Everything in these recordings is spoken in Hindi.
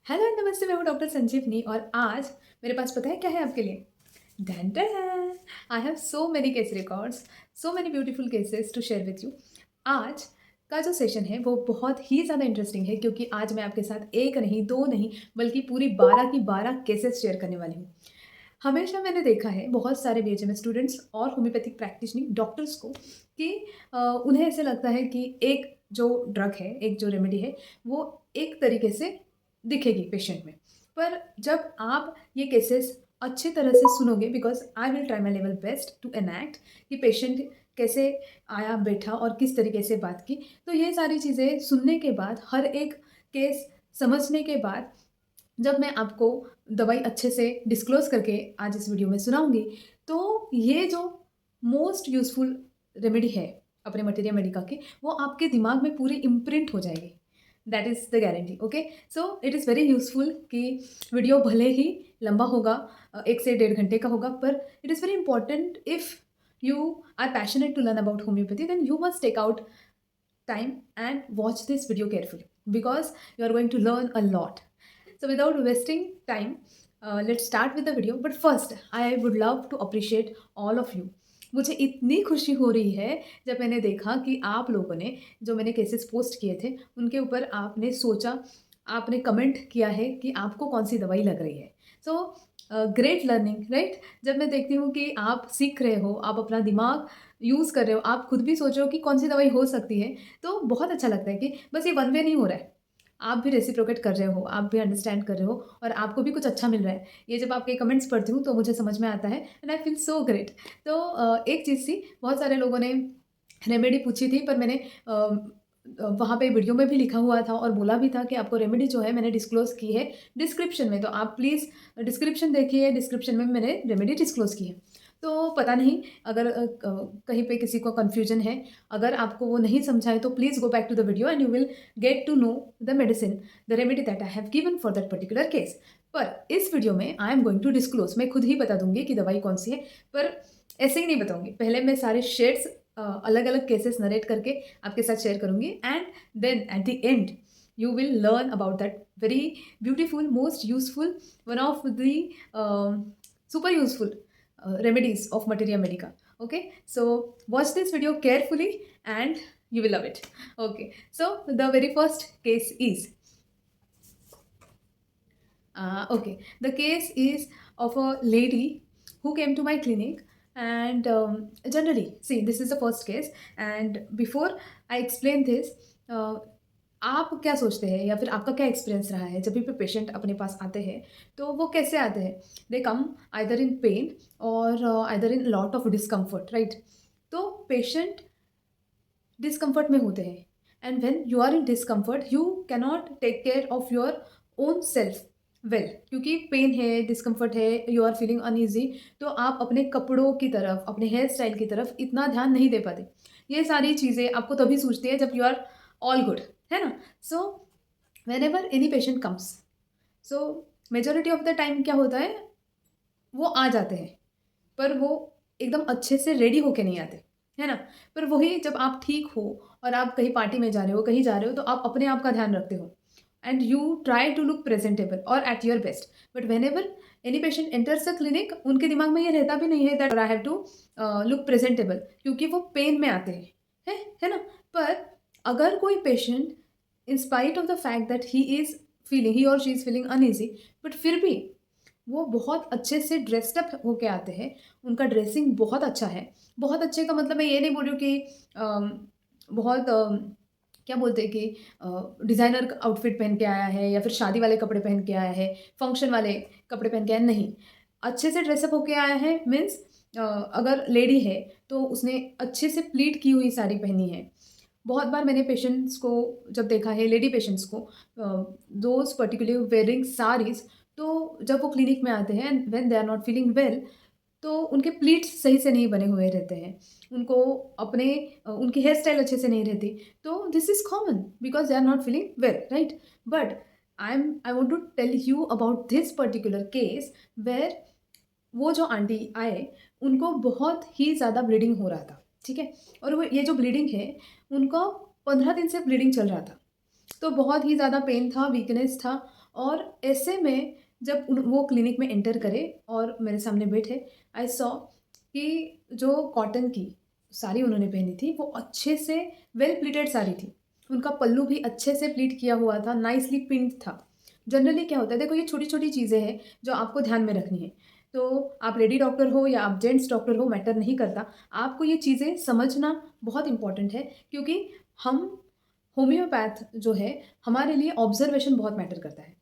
हेलो नमस्ते, मैं हूँ डॉक्टर संजीवनी और आज मेरे पास पता है क्या है आपके लिए? डन डन! I have so many case records, so many beautiful cases to share with you. आज का जो सेशन है वो बहुत ही ज़्यादा इंटरेस्टिंग है क्योंकि आज मैं आपके साथ 1 नहीं, 2 नहीं बल्कि पूरी 12 की 12 केसेस शेयर करने वाली हूँ। हमेशा मैंने देखा है बहुत सारे बीएचएमएस स्टूडेंट्स और होम्योपैथिक प्रैक्टिशनिंग डॉक्टर्स को कि उन्हें ऐसे लगता है कि एक जो ड्रग है, एक जो रेमेडी है, वो एक तरीके से दिखेगी पेशेंट में। पर जब आप ये केसेस अच्छी तरह से सुनोगे because I will try my level best to enact कि पेशेंट कैसे आया, बैठा और किस तरीके से बात की। तो ये सारी चीज़ें सुनने के बाद, हर एक केस समझने के बाद जब मैं आपको दवाई अच्छे से डिस्क्लोज़ करके आज इस वीडियो में सुनाऊँगी, तो ये जो मोस्ट यूज़फुल रेमेडी है अपने मटेरिया मेडिका की, वो आपके दिमाग में पूरी इम्प्रिंट हो जाएगी। That is the guarantee, okay? So it is very useful कि वीडियो भले ही लंबा होगा 1 से 1.5 घंटे का होगा, पर it is very important if you are passionate to learn about homeopathy, then you must take out time and watch this video carefully because you are going to learn a lot. So without wasting time, let's start with the video. But first, I would love to appreciate all of you. मुझे इतनी खुशी हो रही है जब मैंने देखा कि आप लोगों ने जो मैंने केसेस पोस्ट किए थे उनके ऊपर आपने सोचा, आपने कमेंट किया है कि आपको कौन सी दवाई लग रही है। So great learning, right? जब मैं देखती हूँ कि आप सीख रहे हो, आप अपना दिमाग यूज़ कर रहे हो, आप खुद भी सोच रहे हो कि कौन सी दवाई हो सकती है, तो बहुत अच्छा लगता है कि बस ये वन वे नहीं हो रहा है। आप भी रेसिप्रोकेट कर रहे हो, आप भी अंडरस्टैंड कर रहे हो और आपको भी कुछ अच्छा मिल रहा है। ये जब आपके कमेंट्स पढ़ती हूँ तो मुझे समझ में आता है and I feel so great. तो एक चीज़ थी, बहुत सारे लोगों ने रेमेडी पूछी थी पर मैंने वहाँ पे वीडियो में भी लिखा हुआ था और बोला भी था कि आपको रेमेडी जो है मैंने डिस्क्लोज़ की है डिस्क्रिप्शन में, तो आप प्लीज़ डिस्क्रिप्शन देखिए, डिस्क्रिप्शन में मैंने रेमेडी डिस्क्लोज़ की है। तो पता नहीं अगर कहीं पे किसी को कन्फ्यूजन है, अगर आपको वो नहीं समझा है तो please go back to the video and you will get to know the medicine, the remedy that I have given for that particular case. पर इस वीडियो में I am going to disclose, मैं खुद ही बता दूँगी कि दवाई कौन-सी है, पर ऐसे ही नहीं बताऊँगी। पहले मैं सारे शेड्स अलग-अलग केसेस नरेट करके आपके साथ शेयर करूँगी and then at the end you will learn about that very beautiful, most useful, one of the super useful remedies of Materia Medica. Okay, so watch this video carefully and you will love it. Okay, so the very first case is okay, the case is of a lady who came to my clinic and generally, see, this is the first case and before I explain this, आप क्या सोचते हैं या फिर आपका क्या एक्सपीरियंस रहा है जब भी पेशेंट अपने पास आते हैं तो वो कैसे आते हैं? They come either in pain और either in lot of discomfort, right? तो पेशेंट डिस्कम्फर्ट में होते हैं and when you are in discomfort you cannot take care of your own self well, क्योंकि पेन है, डिस्कम्फर्ट है, यू आर फीलिंग अनईजी, तो आप अपने कपड़ों की तरफ, अपने हेयर स्टाइल की तरफ इतना ध्यान नहीं दे पाते। ये सारी चीज़ें आपको तभी सूझती है जब यू आर ऑल गुड, है ना? So when ever any patient comes, so majority of the time क्या होता है, वो आ जाते हैं पर वो एकदम अच्छे से रेडी होके नहीं आते, है ना? पर वही जब आप ठीक हो और आप कहीं पार्टी में जा रहे हो, कहीं जा रहे हो, तो आप अपने आप का ध्यान रखते हो and you try to look presentable और at your best. But whenever any patient enters the clinic, उनके दिमाग में ये रहता भी नहीं है that I have to look presentable, क्योंकि वो पेन में आते हैं, है ना? पर अगर कोई patient in spite of the fact that he or she is feeling uneasy, but फिर भी वो बहुत अच्छे से ड्रेस्ड अप होके आते हैं, उनका ड्रेसिंग बहुत अच्छा है। बहुत अच्छे का मतलब मैं ये नहीं बोल रही हूँ कि बहुत क्या बोलते हैं कि डिज़ाइनर आउटफिट पहन के आया है या फिर शादी वाले कपड़े पहन के आया है, फंक्शन वाले कपड़े पहन के आया है, नहीं। अच्छे से ड्रेसअप होके आया है मीन्स अगर लेडी है तो उसने अच्छे से प्लीट की हुई साड़ी पहनी है। बहुत बार मैंने पेशेंट्स को जब देखा है, लेडी पेशेंट्स को, दोज़ पर्टिकुलरली वेयरिंग साड़ीज़, तो जब वो क्लिनिक में आते हैं and when they are not feeling well, तो उनके प्लीट्स सही से नहीं बने हुए रहते हैं। उनको अपने उनकी हेयर स्टाइल अच्छे से नहीं रहती। तो this is common because they are not feeling well, right? But I want to tell you about this particular case where वो जो आंटी आए, उनको बहुत ही ज़्यादा ब्लीडिंग हो रहा था, ठीक है? और वो ये जो ब्लीडिंग है, उनको 15 दिन से ब्लीडिंग चल रहा था। तो बहुत ही ज़्यादा पेन था, वीकनेस था और ऐसे में जब वो क्लिनिक में एंटर करे और मेरे सामने बैठे, आई सॉ कि जो कॉटन की साड़ी उन्होंने पहनी थी वो अच्छे से वेल प्लीटेड साड़ी थी। उनका पल्लू भी अच्छे से प्लीट किया हुआ था, नाइसली पिंड था। जनरली क्या होता है, देखो ये छोटी-छोटी चीज़ें हैं जो आपको ध्यान में रखनी है। तो आप लेडी डॉक्टर हो या आप जेंट्स डॉक्टर हो, मैटर नहीं करता। आपको ये चीज़ें समझना बहुत इम्पोर्टेंट है, क्योंकि हम होम्योपैथ जो है, हमारे लिए ऑब्ज़र्वेशन बहुत मैटर करता है।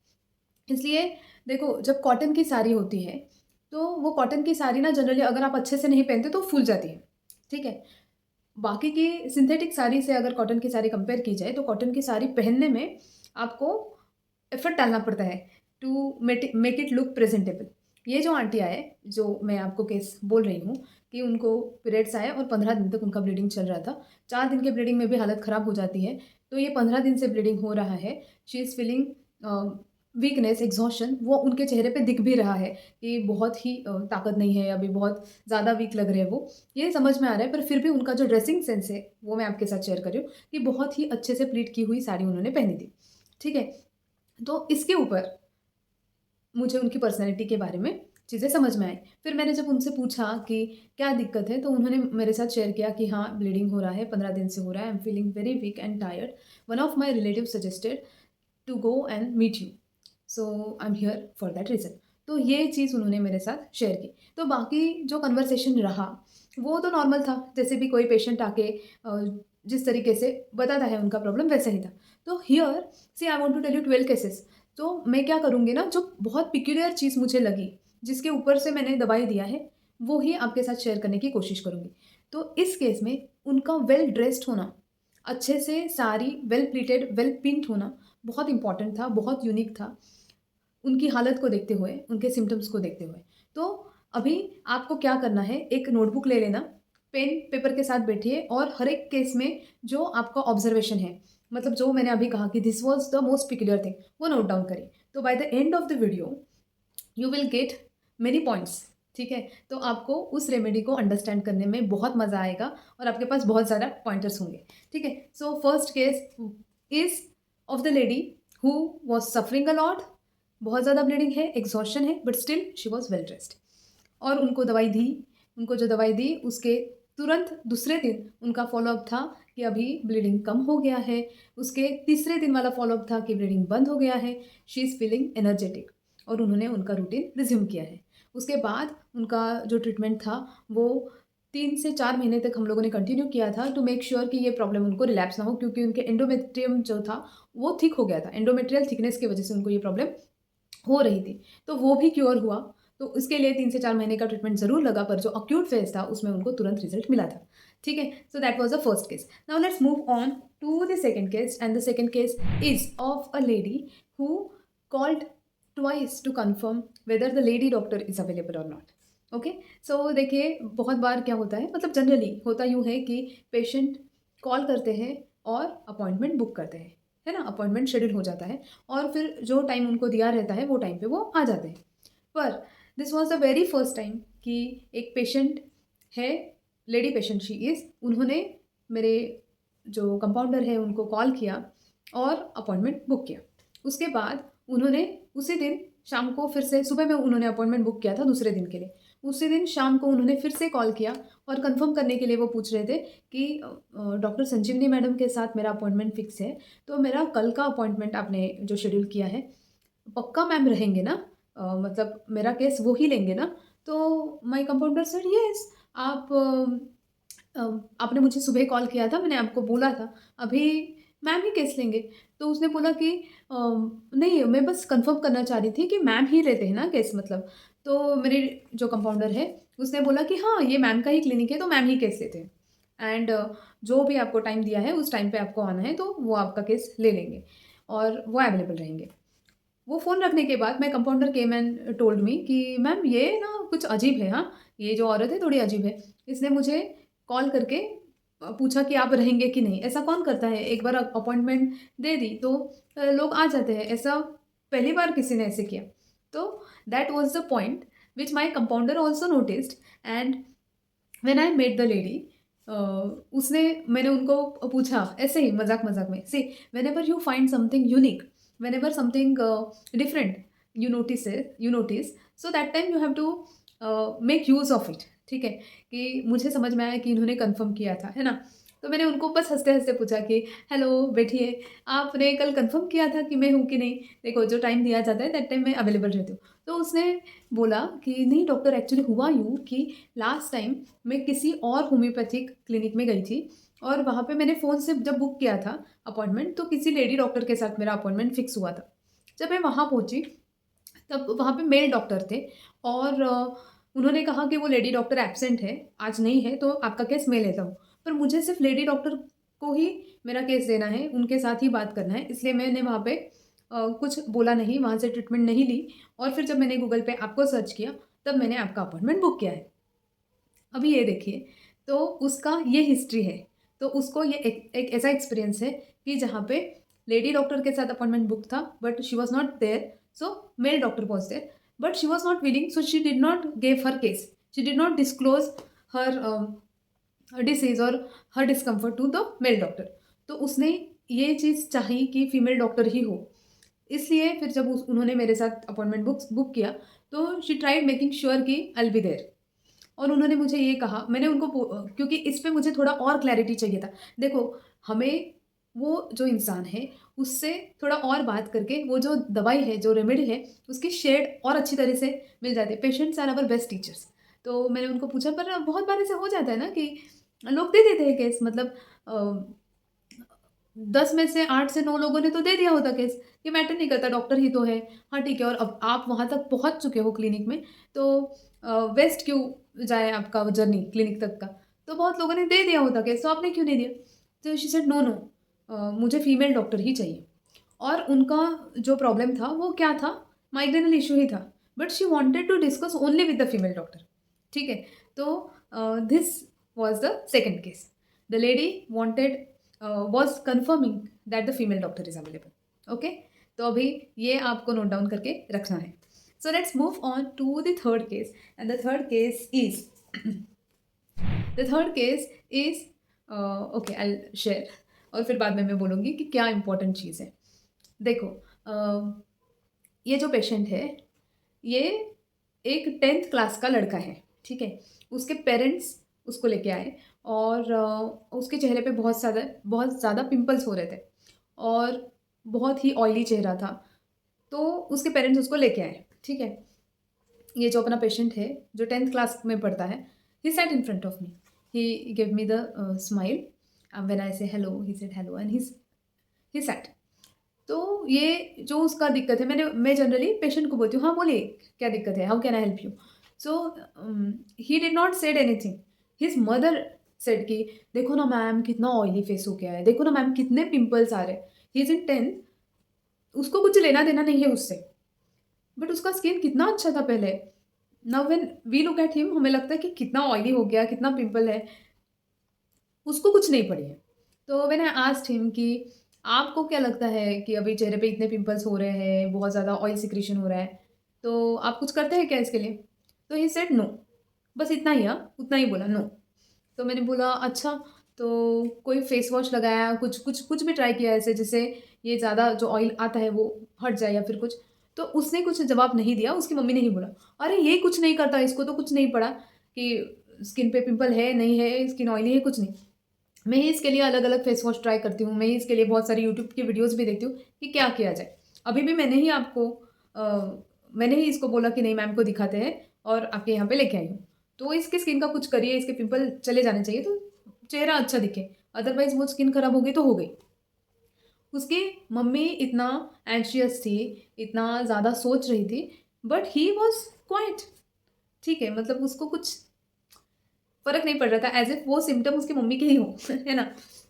इसलिए देखो, जब कॉटन की साड़ी होती है, तो वो कॉटन की साड़ी ना जनरली अगर आप अच्छे से नहीं पहनते तो फूल जाती है, ठीक है? बाकी की सिंथेटिक साड़ी से अगर कॉटन की साड़ी कंपेयर की जाए, तो कॉटन की साड़ी पहनने में आपको एफर्ट डालना पड़ता है to make it look presentable. ये जो आंटी आए, जो मैं आपको केस बोल रही हूँ कि उनको पीरियड्स आए और 15 दिन तक उनका ब्लीडिंग चल रहा था। 4 दिन के ब्लीडिंग में भी हालत ख़राब हो जाती है, तो ये 15 दिन से ब्लीडिंग हो रहा है। She is feeling weakness, exhaustion, वो उनके चेहरे पे दिख भी रहा है कि बहुत ही ताकत नहीं है, अभी बहुत ज़्यादा वीक लग रहे हैं वो। ये समझ में आ रहा है, पर फिर भी उनका जो ड्रेसिंग सेंस है, वो मैं आपके साथ शेयर कर रही हूँ कि बहुत ही अच्छे से प्लीट की हुई साड़ी उन्होंने पहनी थी, ठीक है? तो इसके ऊपर मुझे उनकी पर्सनैलिटी के बारे में चीज़ें समझ में आई। फिर मैंने जब उनसे पूछा कि क्या दिक्कत है, तो उन्होंने मेरे साथ शेयर किया कि हाँ, ब्लीडिंग हो रहा है, 15 दिन से हो रहा है, I am feeling very weak and tired. One of my relative suggested to go and meet you, so I am here for that reason. तो ये चीज़ उन्होंने मेरे साथ शेयर की। तो बाकी जो कन्वर्सेशन रहा, वो तो नॉर्मल था, जैसे भी कोई पेशेंट आके जिस तरीके से बताता है उनका प्रॉब्लम, वैसा ही था। तो here see I want to tell you 12 cases. तो मैं क्या करूँगी ना, जो बहुत पिक्यूलियर चीज़ मुझे लगी, जिसके ऊपर से मैंने दवाई दिया है, वो ही आपके साथ शेयर करने की कोशिश करूँगी। तो इस केस में उनका वेल ड्रेस्ड होना, अच्छे से sari well pleated, well pinned होना बहुत इम्पोर्टेंट था, बहुत यूनिक था, उनकी हालत को देखते हुए, उनके सिम्पटम्स को देखते हुए। तो अभी आपको क्या करना है, एक नोटबुक ले लेना, पेन पेपर के साथ बैठिए और हर एक केस में जो आपका ऑब्जर्वेशन है, मतलब जो मैंने अभी कहा कि this was the most peculiar thing, वो नोट डाउन करिए। तो by the end of the video you will gate many points, ठीक है? तो आपको उस रेमेडी को अंडरस्टैंड करने में बहुत मज़ा आएगा और आपके पास बहुत ज़्यादा पॉइंटर्स होंगे, ठीक है? So first case is of the lady who was suffering a lot, बहुत ज़्यादा ब्लीडिंग है, एग्ज़ॉशन है, but still she was well dressed और उनको दवाई दी। उनको जो दवाई दी, उसके तुरंत दूसरे दिन उनका फ़ॉलो-अप था कि अभी ब्लीडिंग कम हो गया है। उसके तीसरे दिन वाला फ़ॉलो-अप था कि ब्लीडिंग बंद हो गया है, शी इज़ फीलिंग एनर्जेटिक, और उन्होंने उनका रूटीन रिज़्यूम किया है। उसके बाद उनका जो ट्रीटमेंट था, वो 3 से 4 महीने तक हम लोगों ने कंटिन्यू किया था टू मेक श्योर कि ये प्रॉब्लम उनको रिलैप्स ना हो, क्योंकि उनके एंडोमेट्रियम जो था, वो थिक हो गया था। एंडोमेट्रियल थिकनेस की वजह से उनको ये प्रॉब्लम हो रही थी। तो वो भी क्योर हुआ। तो उसके लिए 3 से 4 महीने का ट्रीटमेंट ज़रूर लगा, पर जो एक्यूट फेज़ था उसमें उनको तुरंत रिज़ल्ट मिला था। ठीक है? So that was the first case. Now let's move on to the second case, and the second case is of a lady who called twice to confirm whether the lady doctor is available और नॉट। ओके? सो देखिए, बहुत बार क्या होता है, मतलब जनरली होता यूँ है कि पेशेंट कॉल करते हैं और अपॉइंटमेंट बुक करते हैं, है ना? अपॉइंटमेंट शेड्यूल हो जाता है और फिर जो टाइम उनको दिया रहता है, वो टाइम पे वो आ जाते हैं। पर this was the very first time कि एक पेशेंट है, लेडी पेशेंट शी इज़, उन्होंने मेरे जो कंपाउंडर है उनको कॉल किया और अपॉइंटमेंट बुक किया। उसके बाद उन्होंने उसी दिन शाम को फिर से, सुबह में उन्होंने अपॉइंटमेंट बुक किया था दूसरे दिन के लिए। उसी दिन शाम को उन्होंने फिर से कॉल किया और कन्फर्म करने के लिए वो पूछ रहे थे कि डॉक्टर संजीवनी मैडम के साथ मेरा अपॉइंटमेंट फिक्स है, तो मेरा कल का अपॉइंटमेंट आपने जो शेड्यूल किया है, पक्का मैम रहेंगे ना? मतलब मेरा केस वो ही लेंगे ना? तो माय कंपाउंडर सेड यस, आप आपने मुझे सुबह कॉल किया था, मैंने आपको बोला था, अभी मैम ही केस लेंगे। तो उसने बोला कि नहीं, मैं बस कन्फर्म करना चाह रही थी कि मैम ही लेते हैं ना केस, मतलब। तो मेरी जो कंपाउंडर है, उसने बोला कि हाँ, ये मैम का ही क्लिनिक है, तो मैम ही केस लेते हैं, एंड जो भी आपको टाइम दिया है, उस टाइम पे आपको आना है, तो वो आपका केस ले लेंगे और वो अवेलेबल रहेंगे। वो फ़ोन रखने के बाद my compounder came and told me कि मैम ये ना कुछ अजीब है, हाँ, ये जो औरत है थोड़ी अजीब है। इसने मुझे कॉल करके पूछा कि आप रहेंगे कि नहीं? ऐसा कौन करता है? एक बार अपॉइंटमेंट दे दी तो लोग आ जाते हैं, ऐसा पहली बार किसी ने ऐसे किया। तो that was the point which my compounder also noticed, and when I met the lady, उसने मैंने उनको पूछा ऐसे ही मज़ाक-मज़ाक में, see whenever you find something unique, whenever something different you notice, so that time you have to make use of it, ठीक है? कि मुझे समझ में आया कि इन्होंने कन्फर्म किया था, है ना? तो मैंने उनको बस हँसते-हँसते पूछा कि हेलो बैठिए, आपने कल कन्फर्म किया था कि मैं हूँ कि नहीं? देखो जो टाइम दिया जाता है दैट टाइम मैं अवेलेबल रहती हूँ। तो उसने बोला कि नहीं डॉक्टर, एक्चुअली हुआ यूँ कि लास्ट टाइम मैं किसी और होम्योपैथिक क्लिनिक में गई थी और वहाँ पे मैंने फ़ोन से जब बुक किया था अपॉइंटमेंट, तो किसी लेडी डॉक्टर के साथ मेरा अपॉइंटमेंट फिक्स हुआ था। जब मैं वहाँ पहुँची तब वहाँ पे मेल डॉक्टर थे और उन्होंने कहा कि वो लेडी डॉक्टर एब्सेंट है, आज नहीं है, तो आपका केस मैं लेता हूँ। पर मुझे सिर्फ़ लेडी डॉक्टर को ही मेरा केस देना है, उनके साथ ही बात करना है, इसलिए मैंने वहाँ पे कुछ बोला नहीं, वहाँ से ट्रीटमेंट नहीं ली और फिर जब मैंने गूगल पे आपको सर्च किया, तब मैंने आपका अपॉइंटमेंट बुक किया है। अभी ये देखिए, तो उसका ये हिस्ट्री है। तो उसको ये एक ऐसा एक्सपीरियंस है कि जहाँ पे लेडी डॉक्टर के साथ अपॉइंटमेंट बुक था, but she was not there, so male doctor was there, but she was not willing, so she did not give her case. She did not disclose her disease और her discomfort to the male doctor. तो उसने ये चीज़ चाही कि फीमेल डॉक्टर ही हो। इसलिए फिर जब उन्होंने मेरे साथ अपॉइंटमेंट बुक किया, तो शी ट्राइड मेकिंग श्योर कि आई विल बी देयर। और उन्होंने मुझे ये कहा, मैंने उनको क्योंकि इस पे मुझे थोड़ा और क्लैरिटी चाहिए था। देखो, हमें वो जो इंसान है, उससे थोड़ा और बात करके वो जो दवाई है, जो रेमेडी है, उसकी शेड और अच्छी तरह से मिल जाती है। Patients are our best teachers. तो मैंने उनको पूछा, पर बहुत बार ऐसा हो जाता है ना कि लोग दे देते हैं केस, मतलब 10 में से 8 से 9 लोगों ने तो दे दिया होता केस, ये मैटर नहीं करता, डॉक्टर ही तो है। हाँ, ठीक है, और अब आप वहाँ तक पहुँच चुके हो क्लिनिक में, तो वेस्ट क्यों जाए आपका वो जर्नी क्लिनिक तक का? तो बहुत लोगों ने दे दिया होता केस, तो आपने क्यों नहीं दिया? तो शी सेड नो, नो, मुझे फीमेल डॉक्टर ही चाहिए। और उनका जो प्रॉब्लम था वो क्या था? माइग्रेनल इश्यू ही था, but she wanted to discuss only with the female doctor, ठीक है? तो this was the second case. The lady wanted was confirming that the female doctor is available, okay? तो अभी ये आपको नोट डाउन करके रखना है। So let's move on to the third case, and the third case is the third case is okay, I'll share और फिर बाद में मैं बोलूँगी कि क्या इम्पोर्टेंट चीज़ है। देखो, ये जो पेशेंट है, ये एक 10th क्लास का लड़का है, ठीक है? उसके पेरेंट्स उसको लेके आए और उसके चेहरे पे बहुत ज़्यादा पिंपल्स हो रहे थे और बहुत ही ऑयली चेहरा था। तो उसके पेरेंट्स उसको लेके आए, ठीक है? ये जो अपना पेशेंट है, जो 10th क्लास में पढ़ता है, he sat in front of me. He give me the smile when I say hello, he said hello and he sat. तो ये जो उसका दिक्कत है, मैं जनरली पेशेंट को बोलती हूँ, हाँ बोलिए, क्या दिक्कत है? How can I help you? So he did not said anything. His mother said कि देखो ना मैम, कितना ऑयली फेस हो गया है, देखो ना मैम, कितने पिंपल्स आ रहे हैं। ही इज़ इन 10th, उसको कुछ लेना-देना नहीं है उससे। बट उसका स्किन कितना अच्छा था पहले। Now when we look at him, हमें लगता है कि कितना ऑयली हो गया, कितना पिंपल है, उसको कुछ नहीं पड़ी है। तो व्हेन आई आस्क्ड हिम कि आपको क्या लगता है कि अभी चेहरे पे इतने पिंपल्स हो रहे हैं, बहुत ज़्यादा ऑयल सिक्रीशन हो रहा है, तो आप कुछ करते हैं क्या इसके लिए? तो ही सेड नो, बस इतना ही, हाँ, उतना ही बोला, नो। तो मैंने बोला अच्छा, तो कोई फेस वॉश लगाया, कुछ भी ट्राई किया ऐसे जिससे ये ज़्यादा जो ऑयल आता है वो हट जाए या फिर कुछ? तो उसने कुछ जवाब नहीं दिया, उसकी मम्मी ने ही बोला, अरे ये कुछ नहीं करता, इसको तो कुछ नहीं पड़ा कि स्किन पे पिंपल है, नहीं है, स्किन ऑयली है, कुछ नहीं। मैं ही इसके लिए अलग-अलग फेस वॉश ट्राई करती हूँ, मैं ही इसके लिए बहुत सारी यूट्यूब की वीडियोज़ भी देखती हूँ कि क्या किया जाए। अभी भी मैंने ही इसको बोला कि नहीं मैम को दिखाते हैं और आपके यहाँ पे लेके आई हूँ। तो इसकी स्किन का कुछ करिए, इसके पिंपल चले जाने चाहिए तो चेहरा अच्छा दिखे, अदरवाइज़ वो स्किन खराब हो गई तो हो गई। उसकी मम्मी इतना एंग्ज़ियस थी, इतना ज़्यादा सोच रही थी, बट ही वाज़ क्वाइट, ठीक है? मतलब उसको कुछ फ़र्क नहीं पड़ रहा था, एज़ इफ वो सिम्पटम उसकी मम्मी के ही हों, है ना?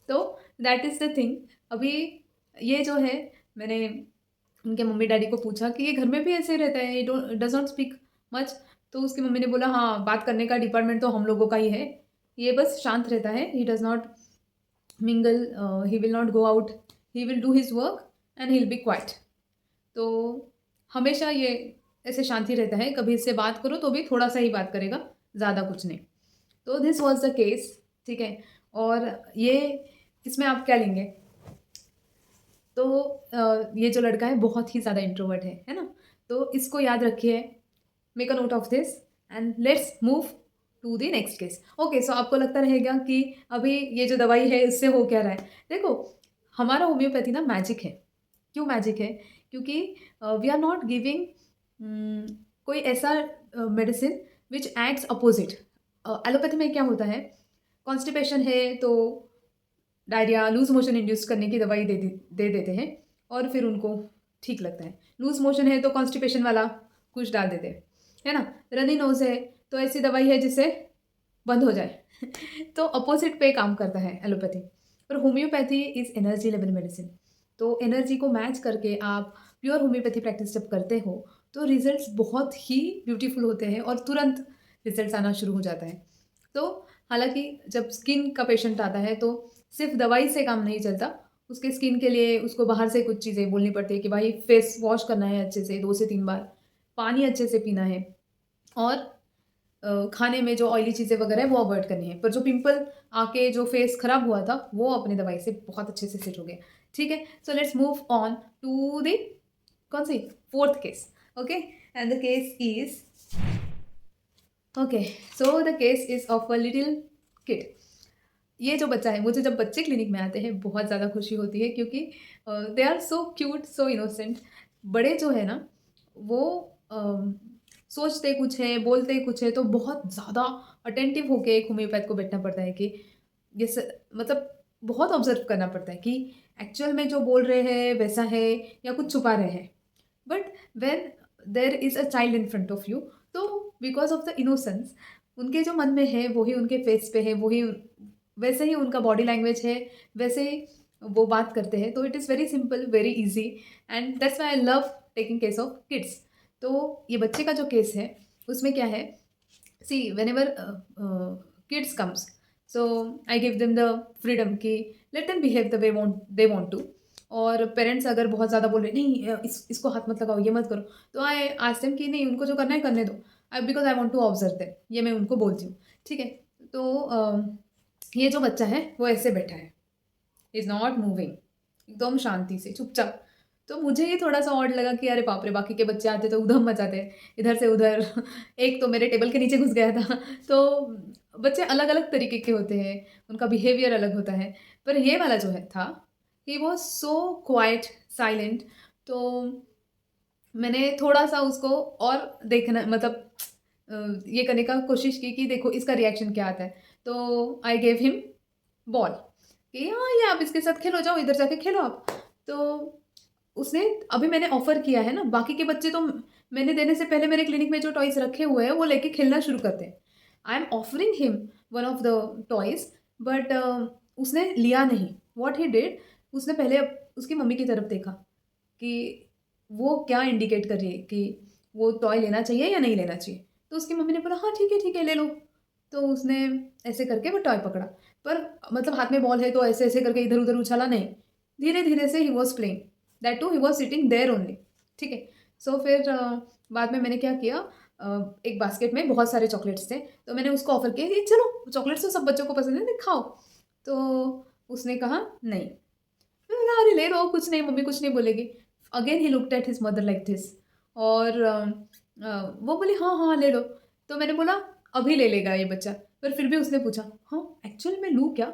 तो दैट इज़ द थिंग। अभी ये जो है, मैंने उनके मम्मी-डैडी को पूछा कि ये घर में भी ऐसे ही रहता है, ये डज़ नॉट स्पीक मच? तो उसकी मम्मी ने बोला, हाँ, बात करने का डिपार्टमेंट तो हम लोगों का ही है। ये बस शांत रहता है, he does not mingle, he will not go out, he will do his work and he will be quite. तो हमेशा ये ऐसे शांत ही रहता है, कभी इससे बात करो तो भी थोड़ा-सा ही बात करेगा, ज़्यादा कुछ नहीं। तो दिस वाज़ द केस, ठीक है? और ये इसमें आप क्या लेंगे? तो ये जो लड़का है बहुत ही ज़्यादा इंट्रोवर्ट है ना? तो इसको याद रखिए, make a note of this and let's move to the next case. Okay, so आपको लगता रहेगा कि अभी ये जो दवाई है इससे हो क्या रहा है? देखो, हमारा होम्योपैथी ना मैजिक है। क्यों मैजिक है? क्योंकि वी आर नॉट गिविंग कोई ऐसा medicine which acts opposite. Allopathy में क्या होता है, कॉन्स्टिपेशन है तो डायरिया, लूज मोशन इंड्यूस करने की दवाई दे देते हैं और फिर उनको ठीक लगता है। लूज मोशन है तो कॉन्स्टिपेशन वाला कुछ डाल देते हैं, है ना? रनी नोज है तो ऐसी दवाई है जिससे बंद हो जाए। तो अपोजिट पे काम करता है एलोपैथी। और homeopathy is energy level medicine. तो एनर्जी को मैच करके आप प्योर होम्योपैथी प्रैक्टिस जब करते हो तो रिजल्ट्स बहुत ही ब्यूटीफुल होते हैं और तुरंत रिजल्ट्स आना शुरू हो जाता है। तो हालाँकि जब स्किन का पेशेंट आता है तो सिर्फ दवाई से काम नहीं चलता, उसके स्किन के लिए उसको बाहर से कुछ चीज़ें बोलनी पड़ती है कि भाई फेस वॉश करना है अच्छे से 2 से 3 बार, पानी अच्छे से पीना है और खाने में जो ऑयली चीज़ें वगैरह है वो अवॉइड करनी है। पर जो पिंपल आके जो फेस खराब हुआ था वो अपनी दवाई से बहुत अच्छे से सेट हो गया। ठीक है? So let's move on to the कौन-सी? 4th case. Okay? And the case is okay, so the case is of a little kid. ये जो बच्चा है, मुझे जब बच्चे क्लिनिक में आते हैं बहुत ज़्यादा खुशी होती है क्योंकि they are so cute, so innocent. बड़े जो है ना वो सोचते कुछ है, बोलते कुछ है, तो बहुत ज़्यादा अटेंटिव होके एक होम्योपैथ को बैठना पड़ता है कि ये मतलब बहुत ऑब्जर्व करना पड़ता है कि एक्चुअल में जो बोल रहे हैं वैसा है या कुछ छुपा रहे हैं। But when there is a child in front of you, तो बिकॉज ऑफ द इनोसेंस उनके जो मन में है वही उनके फेस पे है, वही वैसे ही उनका बॉडी लैंग्वेज है, वैसे ही वो बात करते हैं। तो it is very simple, very easy and that's why I love taking case of kids. तो ये बच्चे का जो केस है उसमें क्या है, सी whenever kids comes, so I give them the freedom कि let them behave the way they want to। और पेरेंट्स अगर बहुत ज़्यादा बोल रहे नहीं इसको हाथ मत लगाओ, ये मत करो, तो आई आस्क देम कि नहीं, उनको जो करना है करने दो, because I want to observe them, ये मैं उनको बोलती हूँ। ठीक है? तो ये जो बच्चा है वो ऐसे बैठा है, इज़ नॉट मूविंग, एकदम शांति से चुपचाप। तो मुझे ये थोड़ा-सा ऑड लगा कि अरे बाप रे! बाकी के बच्चे आते तो उधम मचाते, इधर से उधर। एक तो मेरे टेबल के नीचे घुस गया था। तो बच्चे अलग-अलग तरीके के होते हैं, उनका बिहेवियर अलग होता है। पर ये वाला जो है था, he was so quite, silent. तो मैंने थोड़ा-सा उसको और देखना मतलब ये करने का कोशिश की कि देखो इसका रिएक्शन क्या आता है। तो आई गेव हिम बॉल कि हाँ, ये आप इसके साथ खेलो, जाओ इधर जाके खेलो आप। तो उसने अभी मैंने ऑफ़र किया है ना, बाकी के बच्चे तो मैंने देने से पहले मेरे क्लिनिक में जो टॉयज़ रखे हुए हैं, वो लेके खेलना शुरू करते हैं। I am offering him one of the toys, but उसने लिया नहीं। व्हाट ही डिड, उसने पहले उसकी मम्मी की तरफ देखा कि वो क्या इंडिकेट कर रही है कि वो टॉय लेना चाहिए या नहीं लेना चाहिए। तो उसकी मम्मी ने बोला, "हाँ, ठीक है, ले लो।" तो उसने ऐसे करके वो टॉय पकड़ा। पर मतलब हाथ में बॉल है तो ऐसे-ऐसे करके इधर-उधर उछाला नहीं। धीरे-धीरे से he was playing, that too he was sitting there only. ठीक है? सो फिर बाद में मैंने क्या किया, एक बास्केट में बहुत सारे चॉकलेट्स थे, तो मैंने उसको ऑफ़र किया कि चलो चॉकलेट्स तो सब बच्चों को पसंद है ना, खाओ। तो उसने कहा नहीं। मैंने बोला अरे ले लो, कुछ नहीं, मम्मी कुछ नहीं बोलेगी। Again he looked at his mother like this और वो बोली हाँ, ले लो। तो मैंने बोला अभी ले लेगा ये बच्चा, पर फिर भी उसने पूछा हाँ, एक्चुअल में लूँ क्या?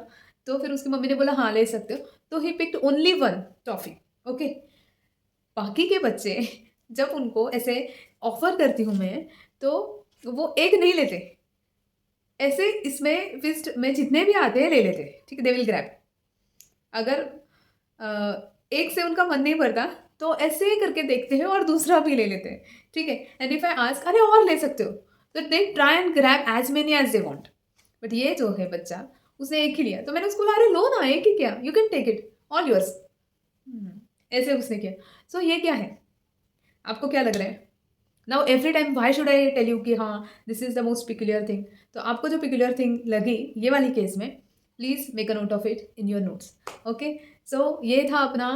तो फिर उसकी मम्मी ने बोला हाँ, ले सकते हो। तो he picked only 1 toffee. Okay? बाकी के बच्चे जब उनको ऐसे ऑफ़र करती हूँ मैं, तो वो एक नहीं लेते। ऐसे इसमें फ़िस्ट में जितने भी आते हैं ले लेते हैं। ठीक है? They will grab. अगर एक से उनका मन नहीं भरता, तो ऐसे ही करके देखते हैं और दूसरा भी ले लेते हैं। ठीक है? एंड इफ आई आस्क अरे और ले सकते हो, तो they try and grab as many as they want. But ये जो है बच्चा, उसने एक ही लिया। तो मैंने उसको बोला अरे लो ना, एक ही क्या, you can take it, all yours. ऐसे उसने किया। सो ये क्या है? आपको क्या लग रहा है? Now every time why should I tell you कि हाँ, this is the most peculiar thing. तो आपको जो पिक्यूलियर थिंग लगी ये वाली केस में, please make a note of it in your notes. Okay? So ये था अपना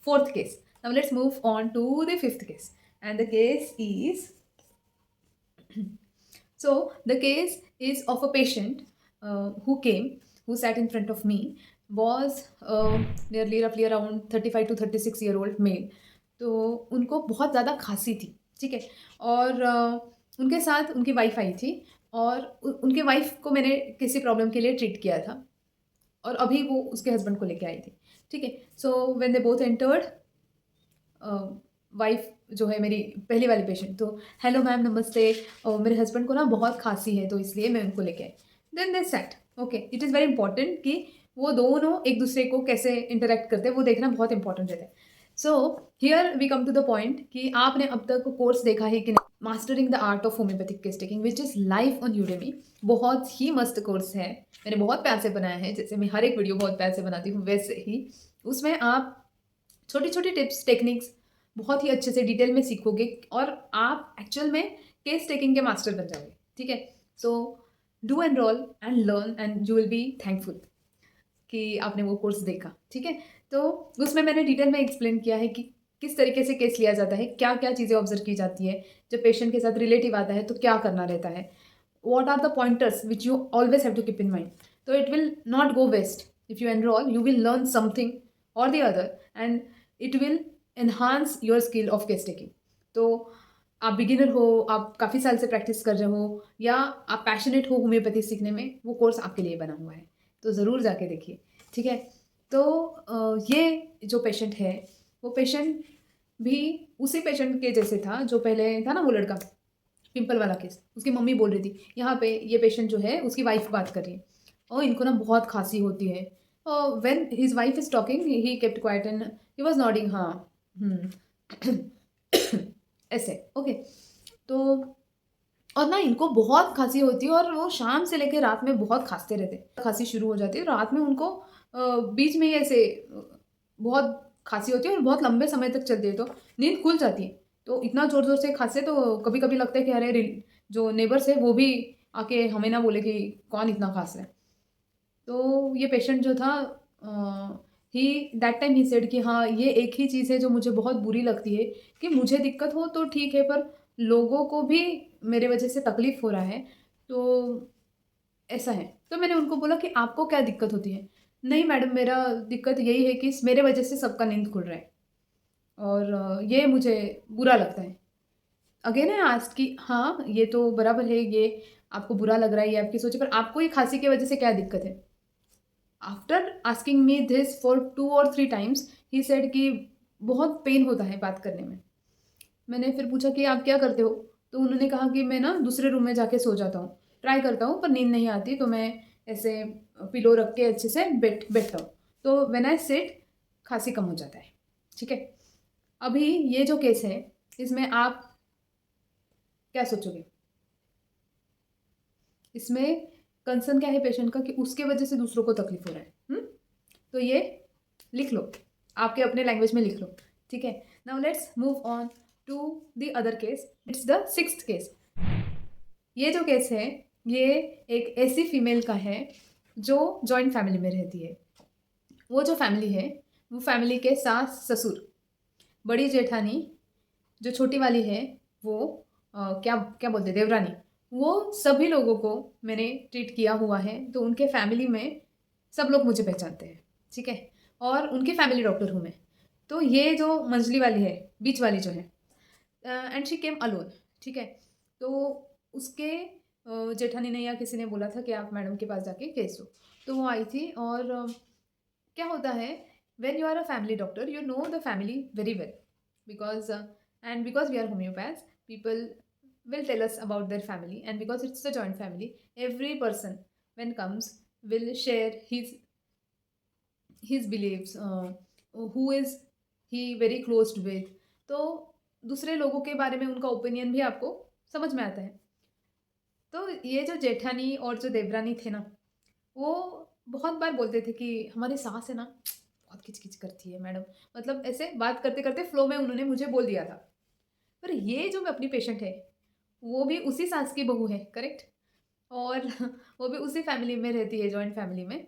4th case. Now let's move on to the 5th case and the case is so the case is of a patient who came, who sat in front of me was nearly रफली around 35 to 36 year old male. तो उनको बहुत ज़्यादा खांसी थी, ठीक है। और उनके साथ उनकी वाइफ आई थी, और उनके वाइफ को मैंने किसी प्रॉब्लम के लिए ट्रीट किया था, और अभी वो उसके हस्बैंड को लेके आई थी, ठीक है। So when they both entered, wife जो है मेरी पहली वाली पेशेंट, तो हेलो मैम, नमस्ते, मेरे हस्बैंड को ना बहुत खांसी है, तो इसलिए मैं उनको लेके आई। Then they said, okay, it is very important कि वो दोनों एक दूसरे को कैसे इंटरेक्ट करते हैं, वो देखना बहुत इंपॉर्टेंट रहता है। So here we come to the point कि आपने अब तक कोर्स देखा है कि mastering the art of homeopathic case taking, which is live on Udemy. बहुत ही मस्त कोर्स है, मैंने बहुत प्यार से बनाया है, जैसे मैं हर एक वीडियो बहुत प्यार से बनाती हूँ वैसे ही उसमें आप छोटी छोटी टिप्स टेक्निक्स बहुत ही अच्छे से डिटेल में सीखोगे, और आप एक्चुअल में केस टेकिंग के मास्टर बन जाओगे, ठीक है। So do enrol and learn and you will be thankful कि आपने वो कोर्स देखा, ठीक है। तो उसमें मैंने डिटेल में एक्सप्लेन किया है कि किस तरीके से केस लिया जाता है, क्या क्या चीज़ें ऑब्जर्व की जाती है, जब पेशेंट के साथ रिलेटिव आता है तो क्या करना रहता है, what are the pointers which you always have to keep in mind. So it will not go waste. If you enroll, you will learn something or the other, and it will enhance your skill of case taking. तो आप बिगिनर हो, आप काफ़ी साल से प्रैक्टिस कर रहे हो, या आप पैशनेट हो होम्योपैथी सीखने में, वो कोर्स आपके लिए बना हुआ है, तो ज़रूर जाके देखिए, ठीक है। तो ये जो पेशेंट है, वो पेशेंट भी उसी पेशेंट के जैसे था जो पहले था ना, वो लड़का पिंपल वाला केस। उसकी मम्मी बोल रही थी, यहाँ पे ये पेशेंट जो है उसकी वाइफ बात कर रही है, और इनको ना बहुत खांसी होती है। और when his wife is talking he kept quiet and he was nodding, हाँ, ऐसे, ओके। तो और ना इनको बहुत खांसी होती है, और वो शाम से लेकर रात में बहुत खांसते रहते, खांसी शुरू हो जाती है रात में उनको, बीच में ही ऐसे बहुत खांसी होती है और बहुत लंबे समय तक चलती है, तो नींद खुल जाती है। तो इतना ज़ोर ज़ोर से खांसते, तो कभी कभी लगता है कि अरे जो नेबर्स है वो भी आके हमें ना बोले कि कौन इतना खांस रहा है। तो ये पेशेंट जो था, ही दैट टाइम ही सेड कि हाँ, ये एक ही चीज़ है जो मुझे बहुत बुरी लगती है, कि मुझे दिक्कत हो तो ठीक है, पर लोगों को भी मेरे वजह से तकलीफ़ हो रहा है, तो ऐसा है। तो मैंने उनको बोला कि आपको क्या दिक्कत होती है? नहीं मैडम, मेरा दिक्कत यही है कि मेरे वजह से सबका नींद खुल रहा है, और ये मुझे बुरा लगता है। अगेन आई आस्क्ड कि हाँ, ये तो बराबर है, ये आपको बुरा लग रहा है, ये आपकी सोच है, पर आपको ये खाँसी की वजह से क्या दिक्कत है? After asking me this for 2 और 3 टाइम्स, ही सेड कि बहुत पेन होता है बात करने में। मैंने फिर पूछा कि आप क्या करते हो? तो उन्होंने कहा कि मैं ना दूसरे रूम में जाके सो जाता हूँ। ट्राई करता हूँ पर नींद नहीं आती, तो मैं ऐसे पिलो रख के अच्छे से बैठता हूँ। तो व्हेन आई सिट, खाँसी कम हो जाता है, ठीक है। अभी ये जो केस है, इसमें आप क्या सोचोगे? इसमें कंसर्न क्या है पेशेंट का, कि उसके वजह से दूसरों को तकलीफ हो रहा है। तो ये लिख लो, आपके अपने लैंग्वेज में लिख लो, ठीक है। Now let's move on to the other case. It's the 6th case. ये जो केस है, ये एक ऐसी फीमेल का है जो जॉइंट फैमिली में रहती है। वो जो फैमिली है, वो फैमिली के सास ससुर, बड़ी जेठानी, जो छोटी वाली है वो क्या क्या बोलते हैं, देवरानी, वो सभी लोगों को मैंने ट्रीट किया हुआ है, तो उनके फैमिली में सब लोग मुझे पहचानते हैं, ठीक है। और उनकी फैमिली डॉक्टर हूँ मैं। तो ये जो मंजली वाली है, बीच वाली जो है, एंड शी केम अलोन, ठीक है। तो उसके जेठानी ने या किसी ने बोला था कि आप मैडम के पास जाके केस दो, तो वो आई थी। और क्या होता है, when you are a family doctor, you know the family very well, because and because we are homeopaths, people will tell us about their family, and because it's a joint family, every person when comes will share his beliefs, who is he very close with, तो दूसरे लोगों के बारे में उनका ओपिनियन भी आपको समझ में आता है। तो ये जो जेठानी और जो देवरानी थे ना, वो बहुत बार बोलते थे कि हमारी सास है ना, बहुत किच-किच करती है मैडम। मतलब ऐसे बात करते-करते फ्लो में उन्होंने मुझे बोल दिया था। पर ये जो अपनी पेशेंट है, वो भी उसी सास की बहू है, करेक्ट? और वो भी उसी फैमिली में रहती है, जॉइंट फैमिली में।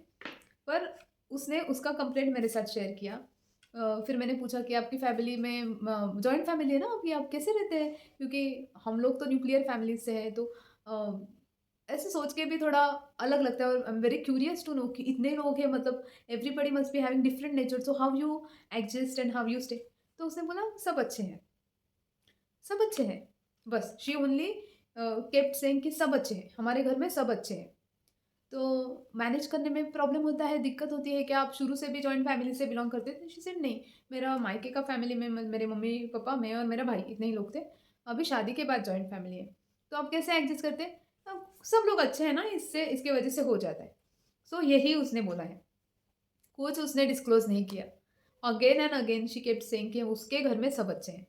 पर उसने उसका कंप्लेंट मेरे साथ शेयर किया। फिर मैंने पूछा कि आपकी फैमिली में जॉइंट फैमिली है ना, अभी आप कैसे रहते हैं? क्योंकि हम लोग तो न्यूक्लियर फैमिली से हैं, तो ऐसे सोच के भी थोड़ा अलग लगता है और I am very curious to know कि इतने लोग हैं, मतलब everybody must be having different nature, so how you adjust and how you stay. तो उसने बोला सब अच्छे हैं, सब अच्छे हैं। बस शी ओनली केप्ट सेइंग कि सब अच्छे हैं, हमारे घर में सब अच्छे हैं। तो मैनेज करने में प्रॉब्लम होता है, दिक्कत होती है क्या? आप शुरू से भी जॉइंट फैमिली से बिलॉन्ग करते थे? शी सेड नहीं, मेरा मायके का फैमिली में मेरे मम्मी-पापा, मैं और मेरा भाई इतने ही लोग थे। अभी शादी के बाद जॉइंट फैमिली है। तो आप कैसे एडजस्ट करते हैं? सब लोग अच्छे हैं ना, इससे इसकी वजह से हो जाता है। सो यही उसने बोला है। कुछ उसने डिस्क्लोज़ नहीं किया। Again and again she kept saying कि उसके घर में सब अच्छे हैं।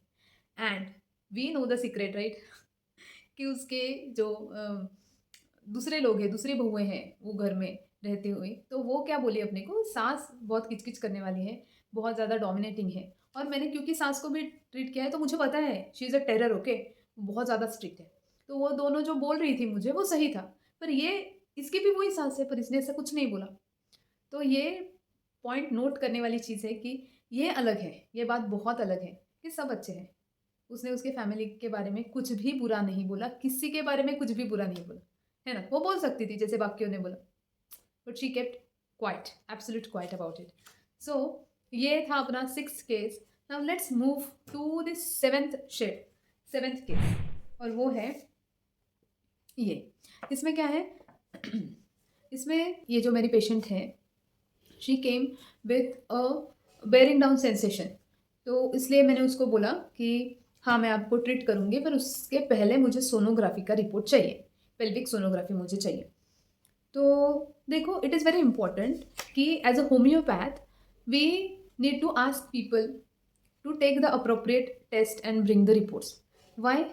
And we know the secret right? कि उसके जो दूसरे लोग हैं, दूसरी बहुएँ हैं वो घर में रहते हुए, तो वो क्या बोली अपने को, सास बहुत किच-किच करने वाली है, बहुत ज़्यादा डोमिनेटिंग है। और मैंने क्योंकि सास को भी ट्रीट किया है तो मुझे पता है she is a terror, okay? बहुत ज़्यादा स्ट्रिक्ट है। तो वो दोनों जो बोल रही थी मुझे वो सही था। पर ये इसकी भी वही सास है, पर इसने ऐसा कुछ नहीं बोला। तो ये पॉइंट नोट करने वाली चीज़ है कि ये अलग है, ये बात बहुत अलग है कि सब अच्छे हैं। उसने उसके फैमिली के बारे में कुछ भी बुरा नहीं बोला, किसी के बारे में कुछ भी बुरा नहीं बोला, है ना? वो बोल सकती थी जैसे बाकियों ने बोला, but she kept quiet, absolute quiet about it. So ये था अपना 6th case. Now let's move to the 7th shed, 7th case, और वो है ये। इसमें क्या है? इसमें ये जो मेरी पेशेंट है, she came with a bearing down sensation. तो इसलिए मैंने उसको बोला कि हाँ, मैं आपको ट्रीट करूँगी, पर उसके पहले मुझे सोनोग्राफी का रिपोर्ट चाहिए, पेल्विक सोनोग्राफी मुझे चाहिए। तो देखो, इट इज़ वेरी इंपॉर्टेंट कि as a homeopath we need to ask people to take the appropriate test and bring the reports. Why?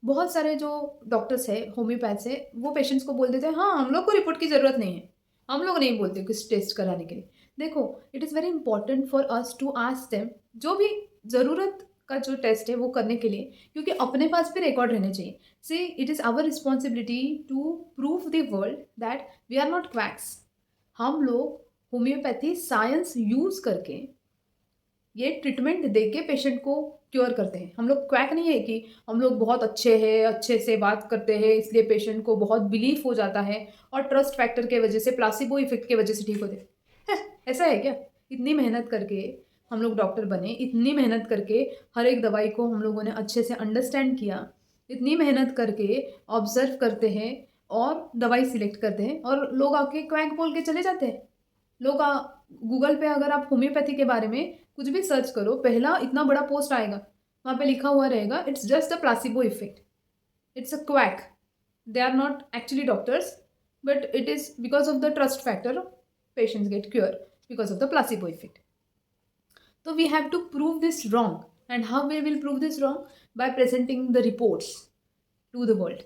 बहुत सारे जो डॉक्टर्स हैं, होम्योपैथ्स हैं, वो पेशेंट्स को बोल देते हैं, हाँ, हम लोग को रिपोर्ट की ज़रूरत नहीं है। हम लोग नहीं बोलते कुछ टेस्ट कराने के लिए। देखो, it is very important for us to ask them जो भी ज़रूरत का जो टेस्ट है वो करने के लिए, क्योंकि अपने पास भी रिकॉर्ड रहने चाहिए। See, it is our responsibility to prove the world that we are not quacks. हम लोग होम्योपैथी साइंस यूज़ करके ये ट्रीटमेंट देके पेशेंट को क्योर करते हैं। हम लोग क्वैक नहीं है कि हम लोग बहुत अच्छे हैं, अच्छे से बात करते हैं, इसलिए पेशेंट को बहुत बिलीफ हो जाता है और ट्रस्ट फैक्टर के वजह से, प्लासिबो इफ़ेक्ट की वजह से ठीक होते हैं। ऐसा है क्या? इतनी मेहनत करके हम लोग डॉक्टर बने, इतनी मेहनत करके हर एक दवाई को हम लोगों ने अच्छे से अंडरस्टैंड किया, इतनी मेहनत करके ऑब्ज़र्व करते हैं और दवाई सिलेक्ट करते हैं, और लोग आके क्वैक बोल के चले जाते हैं। लोग गूगल पे अगर आप होम्योपैथी के बारे में कुछ भी सर्च करो, पहला इतना बड़ा पोस्ट आएगा, वहाँ पे लिखा हुआ रहेगा, it's just a placebo effect, it's a quack, they are not actually doctors, but it is because of the trust factor, patients get cure because of the placebo effect. So we have to prove this wrong. And how we will prove this wrong? By presenting the reports to the world.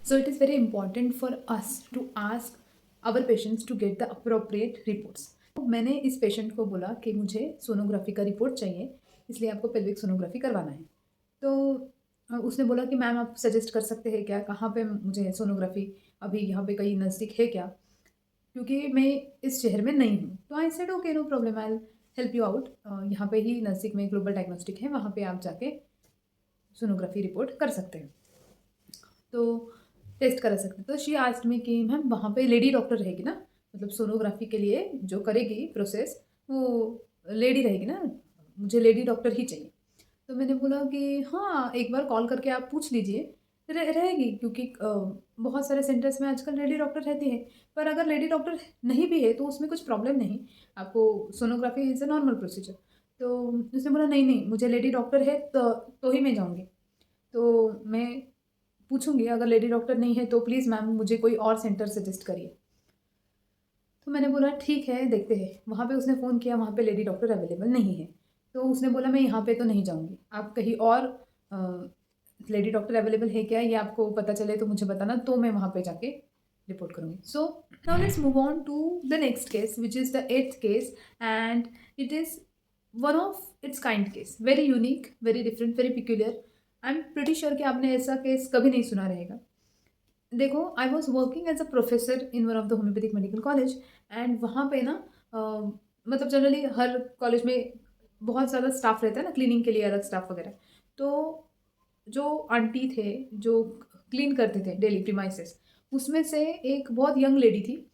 So it is very important for us to ask our patients to get the appropriate reports. तो मैंने इस पेशेंट को बोला कि मुझे सोनोग्राफी का रिपोर्ट चाहिए, इसलिए आपको पेल्विक सोनोग्राफी करवाना है। तो उसने बोला कि मैम आप सजेस्ट कर सकते हैं क्या, कहाँ पे मुझे सोनोग्राफी, अभी यहाँ पे कहीं नज़दीक है क्या? क्योंकि मैं इस शहर में नहीं हूँ। तो I said okay, no problem, I will help you out. यहाँ पे ही नज़दीक में ग्लोबल डायग्नोस्टिक है, वहाँ पे आप जाके सोनोग्राफी रिपोर्ट कर सकते हैं, तो टेस्ट करा सकते हैं। तो शी आस्क्ड मी कि मैम वहाँ पे लेडी डॉक्टर रहेगी ना? मतलब सोनोग्राफी के लिए जो करेगी प्रोसेस, वो लेडी रहेगी ना? मुझे लेडी डॉक्टर ही चाहिए। तो मैंने बोला कि हाँ, एक बार कॉल करके आप पूछ लीजिए, रहेगी, क्योंकि बहुत सारे सेंटर्स में आजकल लेडी डॉक्टर रहती है। पर अगर लेडी डॉक्टर नहीं भी है तो उसमें कुछ प्रॉब्लम नहीं, आपको sonography is a normal procedure. तो उसने बोला नहीं, नहीं, मुझे लेडी डॉक्टर है तो ही मैं जाऊँगी। तो मैं पूछूँगी, अगर लेडी डॉक्टर नहीं है तो प्लीज़ मैम मुझे कोई और सेंटर सजेस्ट करिए। तो मैंने बोला ठीक है, देखते हैं। वहाँ पे उसने फ़ोन किया, वहाँ पे लेडी डॉक्टर अवेलेबल नहीं है। तो उसने बोला मैं यहाँ पे तो नहीं जाऊँगी, आप कहीं और लेडी डॉक्टर अवेलेबल है क्या, ये आपको पता चले तो मुझे बताना, तो मैं वहाँ पे जाके रिपोर्ट करूँगी। So now let's move on to the next case which is the 8th case, and it is one of its kind case, very unique, very different, very peculiar. I am pretty sure कि आपने ऐसा केस कभी नहीं सुना रहेगा। देखो, I was working as a professor in one of the homeopathic medical college, and वहाँ पे ना मतलब जनरली हर कॉलेज में बहुत ज़्यादा स्टाफ रहता है ना, क्लीनिंग के लिए अलग स्टाफ वगैरह। तो जो आंटी थे, जो क्लीन करते थे डेली प्रीमाइसेस, उसमें से एक बहुत यंग लेडी थी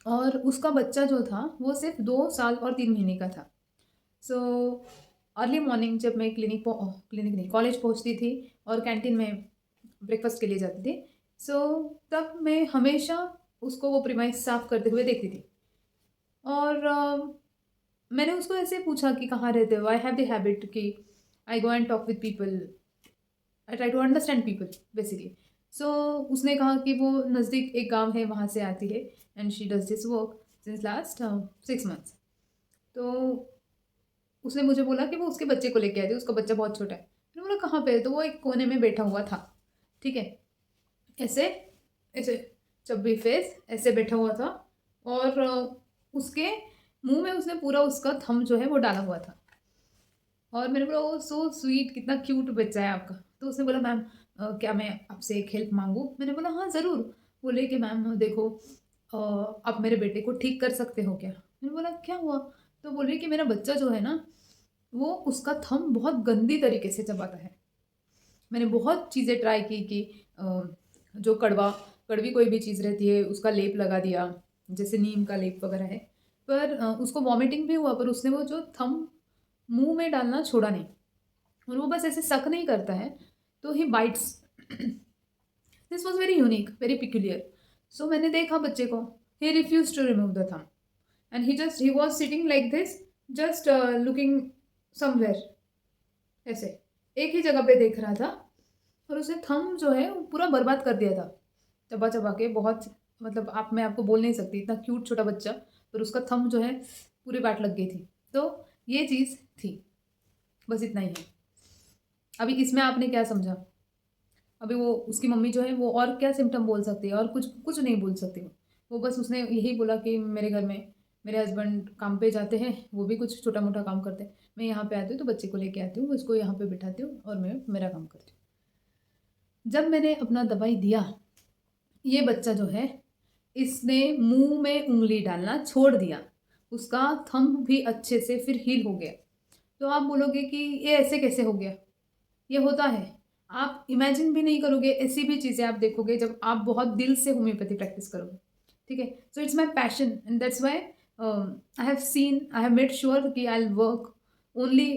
और उसका बच्चा जो था वो सिर्फ 2 साल और 3 महीने का था। सो अर्ली मॉर्निंग जब मैं क्लिनिक नहीं कॉलेज पहुंचती थी और कैंटीन में ब्रेकफास्ट के लिए जाती थी, सो तब मैं हमेशा उसको वो प्रीमाइस साफ करते हुए देखती थी। और मैंने उसको ऐसे पूछा कि कहाँ रहते हो। आई हैव द हैबिट कि I go and talk with people, I try to understand people basically. So उसने कहा कि वो नज़दीक एक गांव है वहाँ से आती है and she does this work since last 6 months. तो उसने मुझे बोला कि वो उसके बच्चे को लेके आई थी, उसका बच्चा बहुत छोटा है। मैंने बोला कहाँ पे है, तो वो एक कोने में बैठा हुआ था, ठीक है, ऐसे ऐसे चब्बी फेस ऐसे बैठा हुआ था और उसके मुंह में उसने पूरा उसका थंब जो है वो डाला हुआ था। और मैंने बोला ओ सो स्वीट, कितना क्यूट बच्चा है आपका। तो उसने बोला मैम क्या मैं आपसे एक हेल्प मांगूँ। मैंने बोला हाँ ज़रूर। बोले कि मैम देखो आप मेरे बेटे को ठीक कर सकते हो क्या। मैंने बोला क्या हुआ। तो बोल रही कि मेरा बच्चा जो है ना वो उसका थंब बहुत गंदी तरीके से चबाता है। मैंने बहुत चीज़ें ट्राई की कि जो कड़वी कोई भी चीज़ रहती है उसका लेप लगा दिया, जैसे नीम का लेप वगैरह है, पर उसको वॉमिटिंग भी हुआ, पर उसने वो जो थंब मुंह में डालना छोड़ा नहीं और वो बस ऐसे सक नहीं करता है, तो he bites. This was very unique, very peculiar. So मैंने देखा बच्चे को, he refuse to remove the thumb and he was sitting like this, just looking somewhere, ऐसे एक ही जगह पे देख रहा था और उसने थंब जो है वो पूरा बर्बाद कर दिया था चबा चबा के। बहुत मतलब मैं आपको बोल नहीं सकती, इतना क्यूट छोटा बच्चा, पर उसका थंब जो है पूरी बाट लग गई थी। तो ये चीज़ थी, बस इतना ही है। अभी इसमें आपने क्या समझा। अभी वो उसकी मम्मी जो है वो और क्या सिम्टम बोल सकती है, और कुछ कुछ नहीं बोल सकती वो बस उसने यही बोला कि मेरे घर में मेरे हस्बैंड काम पे जाते हैं, वो भी कुछ छोटा मोटा काम करते हैं, मैं यहाँ पे आती हूँ तो बच्चे को लेके आती हूँ, उसको यहाँ पे बिठाती हूँ और मैं मेरा काम करती हूँ। जब मैंने अपना दवाई दिया, ये बच्चा जो है इसने मुंह में उंगली डालना छोड़ दिया, उसका थंब भी अच्छे से फिर हील हो गया। तो आप बोलोगे कि ये ऐसे कैसे हो गया। ये होता है, आप इमेजिन भी नहीं करोगे, ऐसी भी चीज़ें आप देखोगे जब आप बहुत दिल से होम्योपैथी प्रैक्टिस करोगे, ठीक है। So it's my passion and that's why I have made sure कि I will work only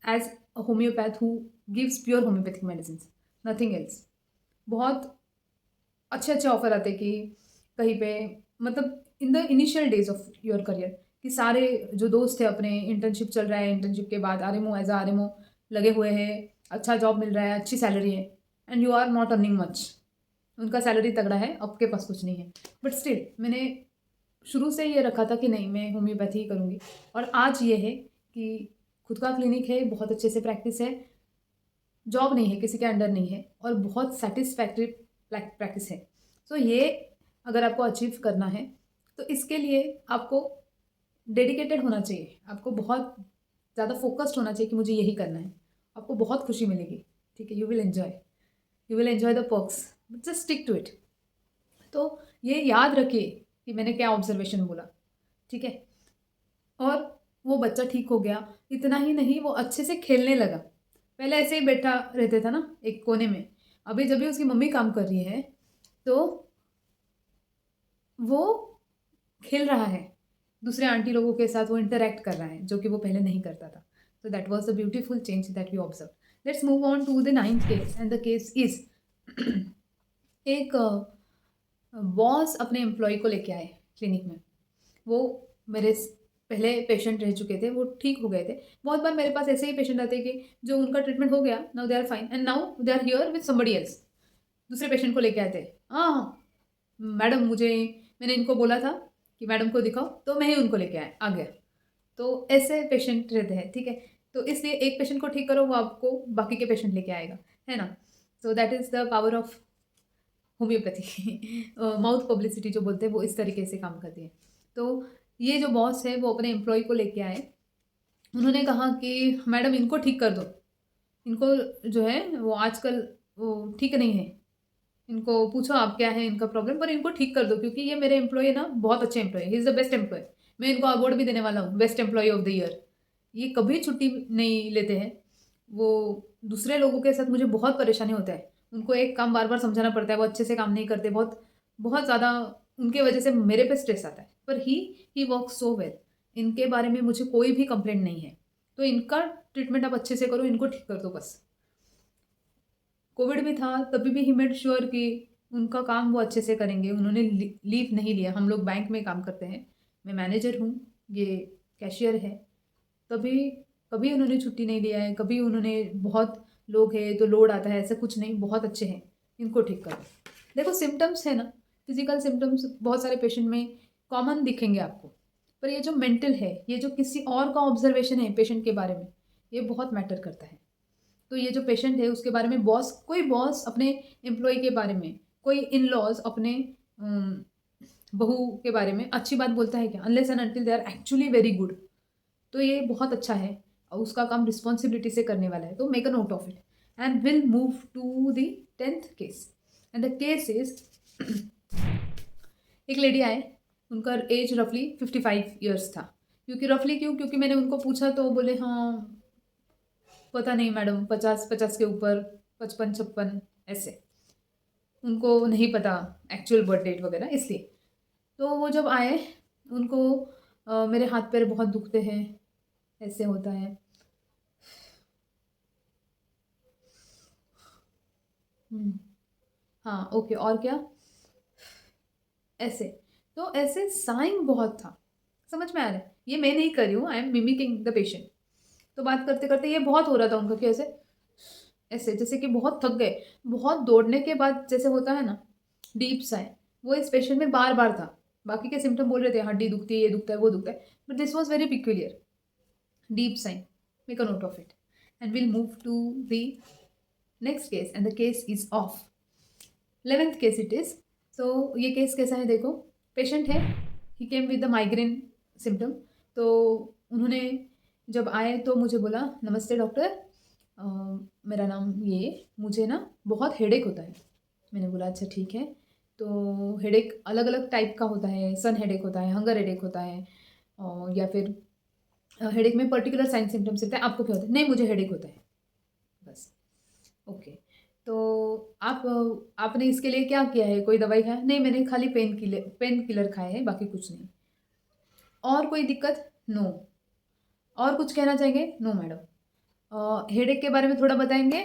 as a homeopath who gives pure homeopathic medicine, nothing else. बहुत अच्छे अच्छे ऑफर आते कि कहीं पे, मतलब in the initial days of your career, कि सारे जो दोस्त थे अपने, इंटर्नशिप चल रहा है, इंटर्नशिप के बाद आरएमओ एज आरएमओ लगे हुए हैं, अच्छा जॉब मिल रहा है, अच्छी सैलरी है, and you are not earning much. उनका सैलरी तगड़ा है, आपके पास कुछ नहीं है, बट स्टिल मैंने शुरू से ये रखा था कि नहीं मैं होम्योपैथी ही करूँगी। और आज ये है कि खुद का क्लिनिक है, बहुत अच्छे से प्रैक्टिस है, जॉब नहीं है, किसी के अंडर नहीं है, और बहुत सेटिस्फैक्ट्री प्रैक्टिस है। सो ये अगर आपको अचीव करना है तो इसके लिए आपको डेडिकेटेड होना चाहिए, आपको बहुत ज़्यादा फोकस्ड होना चाहिए कि मुझे यही करना है। आपको बहुत खुशी मिलेगी, ठीक है, you will enjoy the perks, just stick to it. तो ये याद रखिए कि मैंने क्या ऑब्जर्वेशन बोला, ठीक है। और वो बच्चा ठीक हो गया, इतना ही नहीं वो अच्छे से खेलने लगा। पहले ऐसे ही बैठा रहता था ना एक कोने में, अभी जब भी उसकी मम्मी काम कर रही है तो वो खेल रहा है, दूसरे आंटी लोगों के साथ वो इंटरेक्ट कर रहा है, जो कि वो पहले नहीं करता था। So that was the beautiful change that we observed. Let's move on to the 9th case, and the case is एक बॉस अपने एम्प्लॉय को लेके आए क्लिनिक में। वो मेरे पहले पेशेंट रह चुके थे, वो ठीक हो गए थे। बहुत बार मेरे पास ऐसे ही पेशेंट आते हैं कि जो उनका ट्रीटमेंट हो गया, now they are fine and now they are here with somebody else. दूसरे पेशेंट को लेके आते हैं, हाँ मैडम मैंने इनको बोला था कि मैडम को दिखाओ, तो मैं ही उनको लेके आ गया। तो ऐसे पेशेंट रहते हैं, ठीक है। तो इसलिए एक पेशेंट को ठीक करो, वो आपको बाकी के पेशेंट लेके आएगा, है ना। So that is the power of homeopathy. Mouth publicity जो बोलते हैं वो इस तरीके से काम करती है। तो ये जो बॉस है वो अपने एम्प्लॉय को लेके आए, उन्होंने कहा कि मैडम इनको ठीक कर दो, इनको जो है वो आजकल वो ठीक नहीं है, इनको पूछो आप क्या है इनका प्रॉब्लम, पर इनको ठीक कर दो क्योंकि ये मेरे एम्प्लॉय ना बहुत अच्छे employee, he is the best employee, मैं इनको अवार्ड भी देने वाला हूँ, best employee of the year. ये कभी छुट्टी नहीं लेते हैं, वो दूसरे लोगों के साथ मुझे बहुत परेशानी होता है, उनको एक काम बार बार समझाना पड़ता है, वो अच्छे से काम नहीं करते, बहुत बहुत ज़्यादा उनके वजह से मेरे पे स्ट्रेस आता है। पर ही वर्क सो वेल। इनके बारे में मुझे कोई भी कंप्लेंट नहीं है। तो इनका ट्रीटमेंट आप अच्छे से करो, इनको ठीक कर दो बस। कोविड भी था तभी भी ही मेड श्योर कि उनका काम वो अच्छे से करेंगे। उन्होंने लीव नहीं लिया। हम लोग बैंक में काम करते हैं, मैं मैनेजर हूँ, ये कैशियर है। कभी कभी उन्होंने छुट्टी नहीं लिया है, कभी उन्होंने बहुत लोग हैं तो लोड आता है, ऐसा कुछ नहीं, बहुत अच्छे हैं। इनको ठीक करो। देखो सिम्टम्स है ना, फिजिकल सिम्टम्स बहुत सारे पेशेंट में कॉमन दिखेंगे आपको, पर ये जो मेंटल है, ये जो किसी और का ऑब्जर्वेशन है पेशेंट के बारे में, ये बहुत मैटर करता है। तो ये जो पेशेंट है उसके बारे में कोई बॉस अपने एम्प्लॉय के बारे में, कोई इन लॉज अपने बहू के बारे में अच्छी बात बोलता है क्या? Unless and until they are actually very good. तो ये बहुत अच्छा है और उसका काम रिस्पॉन्सिबिलिटी से करने वाला है। तो make a note of it and will move to the 10th case. And the case is एक लेडी आए, उनका एज रफली 55 ईयर्स था। क्योंकि रफली क्यों? क्योंकि मैंने उनको पूछा तो बोले हाँ पता नहीं मैडम, 50 के ऊपर, 55-56 ऐसे। उनको नहीं पता एक्चुअल बर्थ डेट वगैरह, इसलिए। तो वो जब आए उनको मेरे हाथ पैर बहुत दुखते हैं, ऐसे होता है। हाँ ओके, और क्या? ऐसे। तो ऐसे साइन बहुत था, समझ में आ रहा है? ये मैं नहीं कर रही हूँ, I am mimicking the patient. तो बात करते करते ये बहुत हो रहा था उनका कि ऐसे ऐसे जैसे कि बहुत थक गए। बहुत दौड़ने के बाद जैसे होता है ना डीप साइन, वो इस पेशेंट में बार बार था। बाकी के सिम्टम बोल रहे थे हड्डी दुखती है, ये दुखता है, वो दुखता है, but this was very peculiar deep sign. Make a note of it and will move to the next case and the case is of 11th case it is. सो ये केस कैसा है देखो। पेशेंट है, he came with the migraine symptom. तो उन्होंने जब आए तो मुझे बोला नमस्ते डॉक्टर, मेरा नाम ये, मुझे ना बहुत हेडेक होता है। मैंने बोला अच्छा ठीक है। तो हेडेक अलग अलग टाइप का होता है, सन हेडेक होता है, हंगर हेडेक होता है, या फिर हेडेक में पर्टिकुलर साइन सिम्टम्स रहते हैं। आपको क्या होता है? नहीं मुझे हेडेक होता है बस। ओके। तो आपने इसके लिए क्या किया है? कोई दवाई खाया? नहीं मैंने खाली पेन किलर खाए हैं, बाकी कुछ नहीं। और कोई दिक्कत? नो। और कुछ कहना चाहेंगे? No madam. हेडेक के बारे में थोड़ा बताएंगे?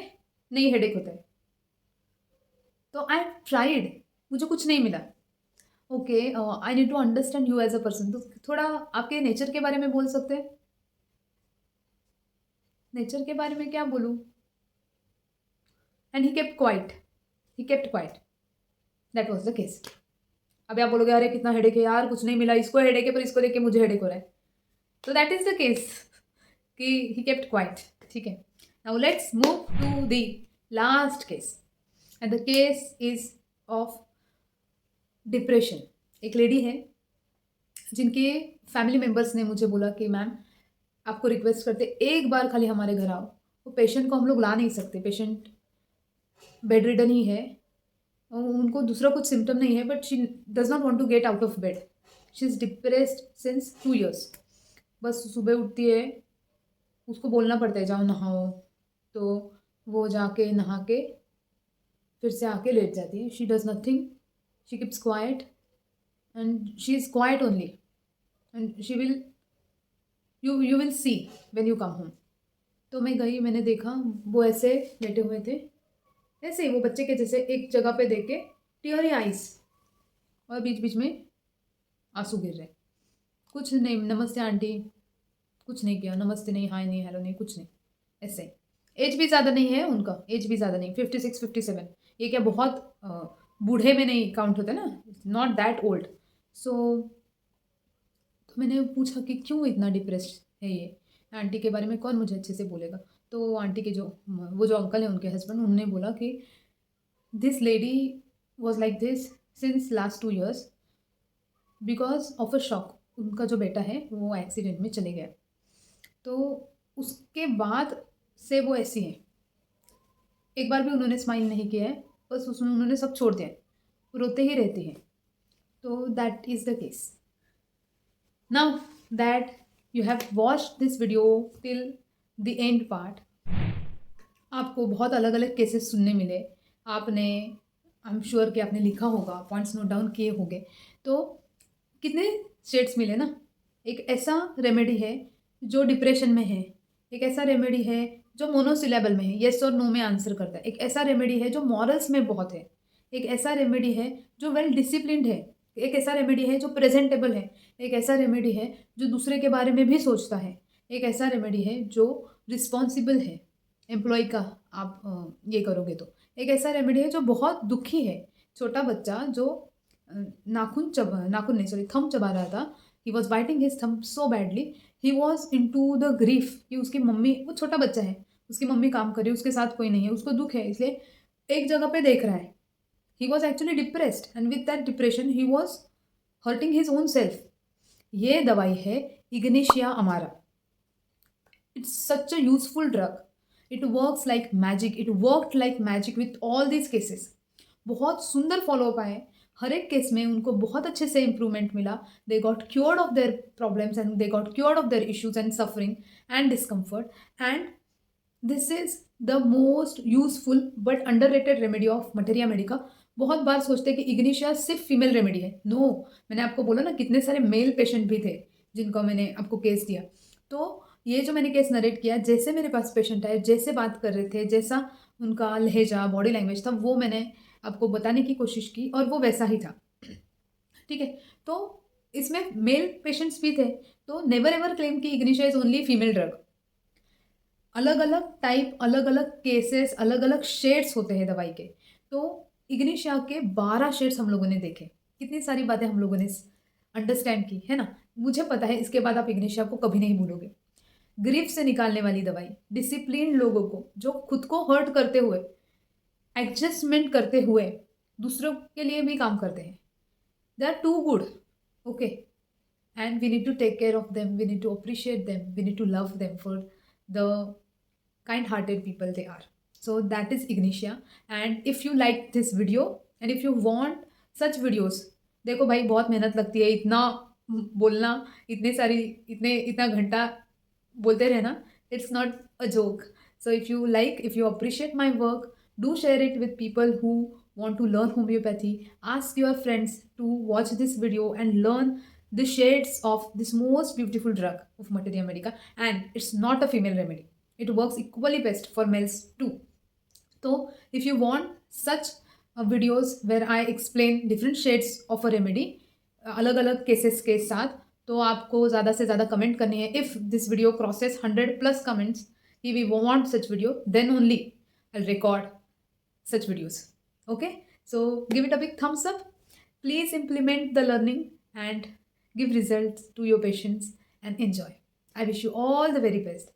नहीं हेडेक होता है। तो आई ट्राइड, मुझे कुछ नहीं मिला। Okay, I need to understand you as a person. तो थोड़ा आपके नेचर के बारे में बोल सकते हैं? नेचर के बारे में क्या बोलूँ? And he kept quite, he kept quite. That was the case. अभी आप बोलोगे अरे कितना हेडेक है यार, कुछ नहीं मिला, इसको हेडेक है पर इसको देख के मुझे हेडेक हो रहा है। तो दैट इज द केस कि ही केप्ट क्वाइट। ठीक है, now let's move to the last case and the case is of depression. एक लेडी है जिनके फैमिली मेम्बर्स ने मुझे बोला कि मैम आपको रिक्वेस्ट करते एक बार खाली हमारे घर आओ। वो पेशेंट को हम लोग ला नहीं सकते, पेशेंट बेड रिडन ही है, उनको दूसरा कुछ सिम्टम नहीं है, but she does not want to get out of bed. She is depressed since 2 years। बस सुबह उठती है, उसको बोलना पड़ता है जाओ नहाओ, तो वो जाके नहा के फिर से आके लेट जाती है। She does nothing, she keeps quiet and she is quite only and she will you will see when you come home. तो मैं गई, मैंने देखा वो ऐसे लेटे हुए थे, ऐसे ही वो बच्चे के जैसे एक जगह पे देख के टीयरी आइज, और बीच बीच में आंसू गिर रहे। कुछ नहीं, नमस्ते आंटी, कुछ नहीं किया, नमस्ते नहीं, हाय नहीं, हेलो नहीं, कुछ नहीं, ऐसे। एज भी ज़्यादा नहीं है उनका, एज भी ज़्यादा नहीं, 56-57। ये क्या बहुत बूढ़े में नहीं काउंट होता ना, नॉट दैट ओल्ड। सो तो मैंने पूछा कि क्यों इतना डिप्रेस्ड है ये आंटी के बारे में कौन मुझे अच्छे से बोलेगा। तो आंटी के वो जो अंकल हैं उनके हस्बैंड, उन्होंने बोला कि this lady was like this since last 2 years because of a shock. उनका जो बेटा है वो एक्सीडेंट में चले गया, तो उसके बाद से वो ऐसी हैं। एक बार भी उन्होंने स्माइल नहीं किया है, बस उसमें उन्होंने सब छोड़ दिया है, रोते ही रहती हैं। तो that is the case. Now that you have watched this video till the end part, आपको बहुत अलग अलग केसेस सुनने मिले, आपने, आई एम श्योर कि आपने लिखा होगा, पॉइंट्स नोट डाउन किए होंगे। तो कितने शेड्स मिले ना। एक ऐसा रेमेडी है जो डिप्रेशन में है, एक ऐसा रेमेडी है जो मोनोसिलेबल में है, येस और नो में आंसर करता है, एक ऐसा रेमेडी है जो मॉरल्स में बहुत है, एक ऐसा रेमेडी है जो वेल डिसिप्लिन्ड है, एक ऐसा रेमेडी है जो प्रेजेंटेबल है, एक ऐसा रेमेडी है जो दूसरे के बारे में भी सोचता है, एक ऐसा रेमेडी है जो रिस्पॉन्सिबल है एम्प्लॉय का। आप ये करोगे तो एक ऐसा रेमेडी है जो बहुत दुखी है। छोटा बच्चा जो नाखून नहीं, सॉरी, थंब चबा रहा था, he was biting his thumb so badly, he was into the grief कि उसकी मम्मी, वो छोटा बच्चा है, उसकी मम्मी काम कर रही है, उसके साथ कोई नहीं है, उसको दुख है, इसलिए एक जगह पे देख रहा है। He was actually depressed and with that depression he was hurting his own self. ये दवाई है इग्निशिया अमारा। It's such a useful drug, it works like magic, it worked like magic with all this cases. बहुत सुंदर फॉलोअप आए, हर एक केस में उनको बहुत अच्छे से इंप्रूवमेंट मिला। They got cured of their problems and they got cured of their issues and suffering and discomfort. And this is the most useful but underrated remedy of materia Medica. बहुत बार सोचते हैं कि इग्निशिया सिर्फ फीमेल रेमेडी है। नो, मैंने आपको बोला ना कितने सारे मेल पेशेंट भी थे जिनको मैंने आपको केस दिया। तो ये जो मैंने केस नरेट किया, जैसे मेरे पास पेशेंट आए, जैसे बात कर रहे थे, जैसा उनका लहजा, बॉडी लैंग्वेज था, वो मैंने आपको बताने की कोशिश की और वो वैसा ही था। ठीक है, तो इसमें मेल पेशेंट्स भी थे। तो नेवर एवर क्लेम कि Ignatia is only female drug. अलग अलग टाइप, अलग अलग केसेस, अलग अलग शेड्स होते हैं दवाई के। तो इग्निशिया के 12 शेड्स हम लोगों ने देखे। कितनी सारी बातें हम लोगों ने अंडरस्टैंड की है ना। मुझे पता है इसके बाद आप इग्निशिया को कभी नहीं भूलोगे। ग्रीफ से निकालने वाली दवाई, डिसिप्लिन लोगों को जो खुद को हर्ट करते हुए, एडजस्टमेंट करते हुए दूसरों के लिए भी काम करते हैं, they are too good, okay, and we need to take care of them, we need to appreciate them, we need to love them for the kind hearted people they are. So that is ignitia. And if you like this video and if you want such videos, देखो भाई बहुत मेहनत लगती है, इतना बोलना, इतना घंटा बोलते रहना, it's not a joke. So if you like, if you appreciate my work, do share it with people who want to learn homeopathy. Ask your friends to watch this video and learn the shades of this most beautiful drug of Materia Medica. And it's not a female remedy, it works equally best for males too. So if you want such videos where I explain different shades of a remedy अलग अलग केसेस के साथ, तो आपको ज़्यादा से ज़्यादा कमेंट करनी है. If this video crosses 100+ comments कि we want such video, then only I record such videos. Okay, so give it a big thumbs up. Please implement the learning and give results to your patients and enjoy. I wish you all the very best.